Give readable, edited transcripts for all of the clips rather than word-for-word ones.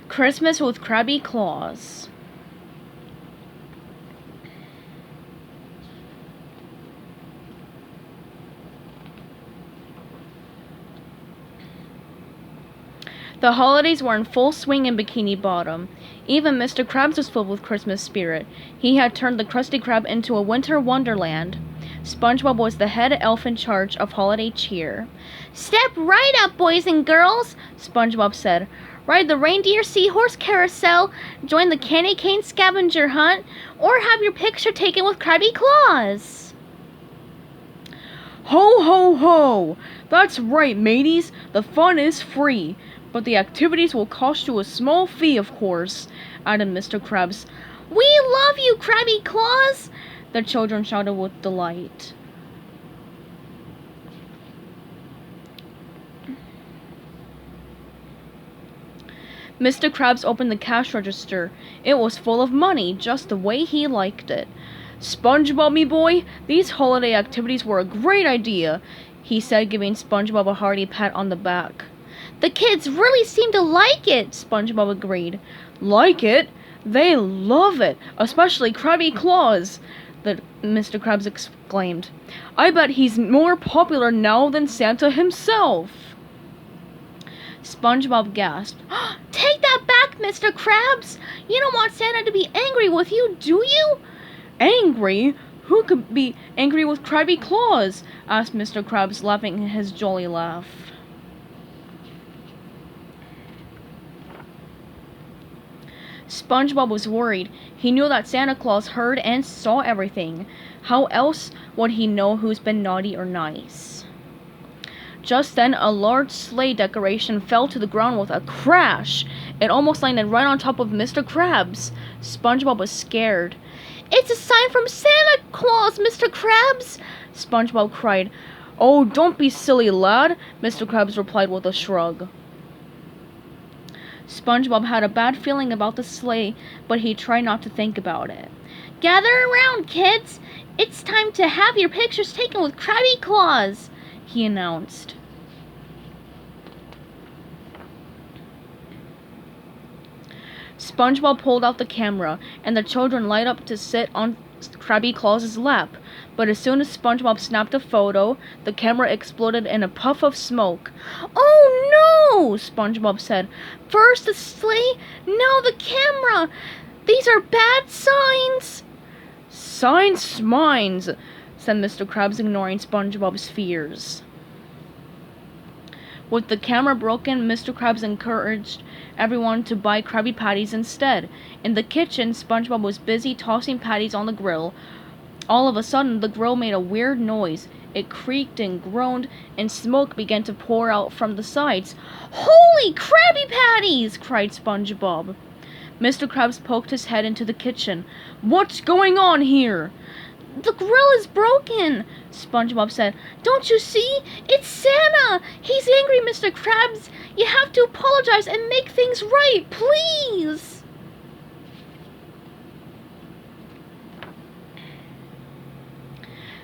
Christmas with Krabby Claws. The holidays were in full swing in Bikini Bottom. Even Mr. Krabs was filled with Christmas spirit. He had turned the Krusty Krab into a winter wonderland. SpongeBob was the head elf in charge of holiday cheer. "Step right up, boys and girls," SpongeBob said. "Ride the reindeer seahorse carousel, join the candy cane scavenger hunt, or have your picture taken with Krabby Claws." Ho, ho, ho! That's right, mateys. The fun is free. But the activities will cost you a small fee, of course, added Mr. Krabs. "We love you, Krabby Claws!" the children shouted with delight. Mr. Krabs opened the cash register. It was full of money, just the way he liked it. "SpongeBob, me boy, these holiday activities were a great idea," he said, giving SpongeBob a hearty pat on the back. "The kids really seem to like it," SpongeBob agreed. "Like it? They love it, especially Krabby Claws," Mr. Krabs exclaimed. "I bet he's more popular now than Santa himself." SpongeBob gasped. "Take that back, Mr. Krabs! You don't want Santa to be angry with you, do you?" "Angry? Who could be angry with Krabby Claws?" asked Mr. Krabs, laughing his jolly laugh. SpongeBob was worried. He knew that Santa Claus heard and saw everything. How else would he know who's been naughty or nice? Just then, a large sleigh decoration fell to the ground with a crash. It almost landed right on top of Mr. Krabs. SpongeBob was scared. "It's a sign from Santa Claus, Mr. Krabs!" SpongeBob cried. "Oh, don't be silly, lad," Mr. Krabs replied with a shrug. SpongeBob had a bad feeling about the sleigh, but he tried not to think about it. "Gather around, kids! It's time to have your pictures taken with Krabby Claws," he announced. SpongeBob pulled out the camera, and the children lined up to sit on Krabby Claws' lap. But as soon as SpongeBob snapped a photo, the camera exploded in a puff of smoke. "Oh no!" SpongeBob said. "First the sleigh, now the camera! These are bad signs!" "Signs mines," said Mr. Krabs, ignoring SpongeBob's fears. With the camera broken, Mr. Krabs encouraged everyone to buy Krabby Patties instead. In the kitchen, SpongeBob was busy tossing patties on the grill. All of a sudden, the grill made a weird noise. It creaked and groaned, and smoke began to pour out from the sides. "Holy Krabby Patties!" cried SpongeBob. Mr. Krabs poked his head into the kitchen. "What's going on here?" "The grill is broken," SpongeBob said. "Don't you see? It's Santa! He's angry, Mr. Krabs! You have to apologize and make things right, please!"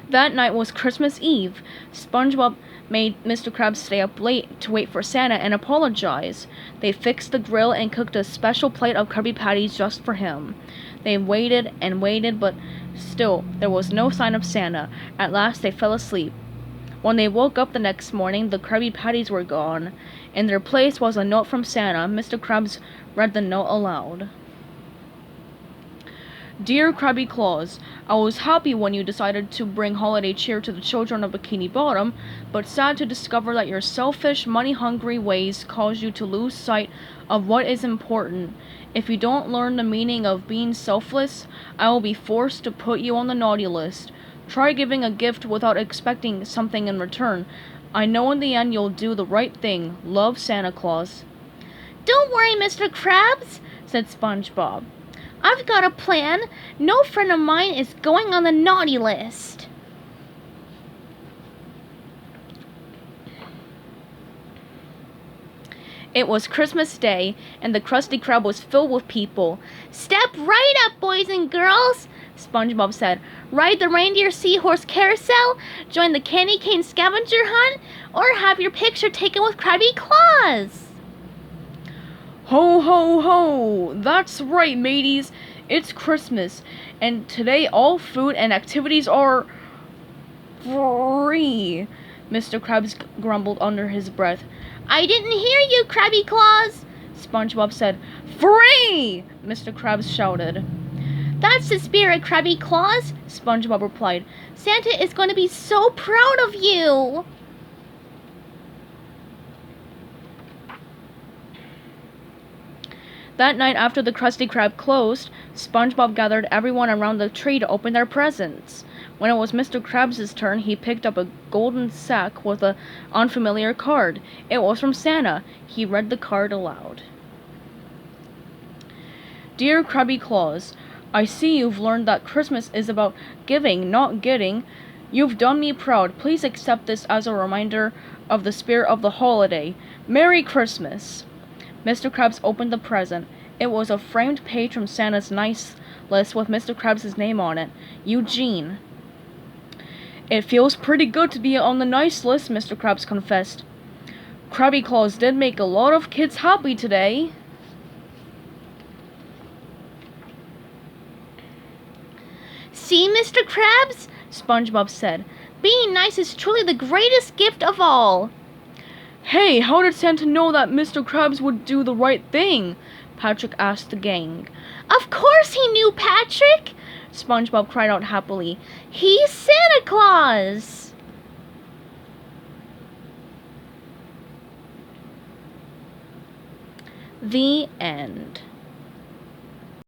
That night was Christmas Eve. SpongeBob made Mr. Krabs stay up late to wait for Santa and apologize. They fixed the grill and cooked a special plate of Krabby Patties just for him. They waited and waited, but still there was no sign of Santa. At last they fell asleep. When they woke up the next morning, the Krabby Patties were gone. In their place was a note from Santa. Mr. Krabs read the note aloud. "Dear Krabby Claws, I was happy when you decided to bring holiday cheer to the children of Bikini Bottom, but sad to discover that your selfish, money-hungry ways cause you to lose sight of what is important. If you don't learn the meaning of being selfless, I will be forced to put you on the naughty list. Try giving a gift without expecting something in return. I know in the end you'll do the right thing. Love, Santa Claus." "Don't worry, Mr. Krabs," said SpongeBob. "I've got a plan. No friend of mine is going on the naughty list." It was Christmas Day, and the Krusty Krab was filled with people. "Step right up, boys and girls," SpongeBob said. "Ride the reindeer seahorse carousel, join the candy cane scavenger hunt, or have your picture taken with Krabby Claws." Ho ho ho! That's right, mateys. It's Christmas, and today all food and activities are free. Mr. Krabs grumbled under his breath. I didn't hear you, Krabby Claws, SpongeBob said. Free! Mr. Krabs shouted. That's the spirit, Krabby Claws, SpongeBob replied. Santa is going to be so proud of you. That night after the Krusty Krab closed, SpongeBob gathered everyone around the tree to open their presents. When it was Mr. Krabs' turn, he picked up a golden sack with an unfamiliar card. It was from Santa. He read the card aloud. Dear Krabby Claws, I see you've learned that Christmas is about giving, not getting. You've done me proud. Please accept this as a reminder of the spirit of the holiday. Merry Christmas! Mr. Krabs opened the present. It was a framed page from Santa's nice list with Mr. Krabs' name on it. Eugene. It feels pretty good to be on the nice list, Mr. Krabs confessed. Krabby Claws did make a lot of kids happy today. See, Mr. Krabs? SpongeBob said. Being nice is truly the greatest gift of all. Hey, how did Santa know that Mr. Krabs would do the right thing? Patrick asked the gang. Of course he knew, Patrick! SpongeBob cried out happily. He's Santa Claus! The end.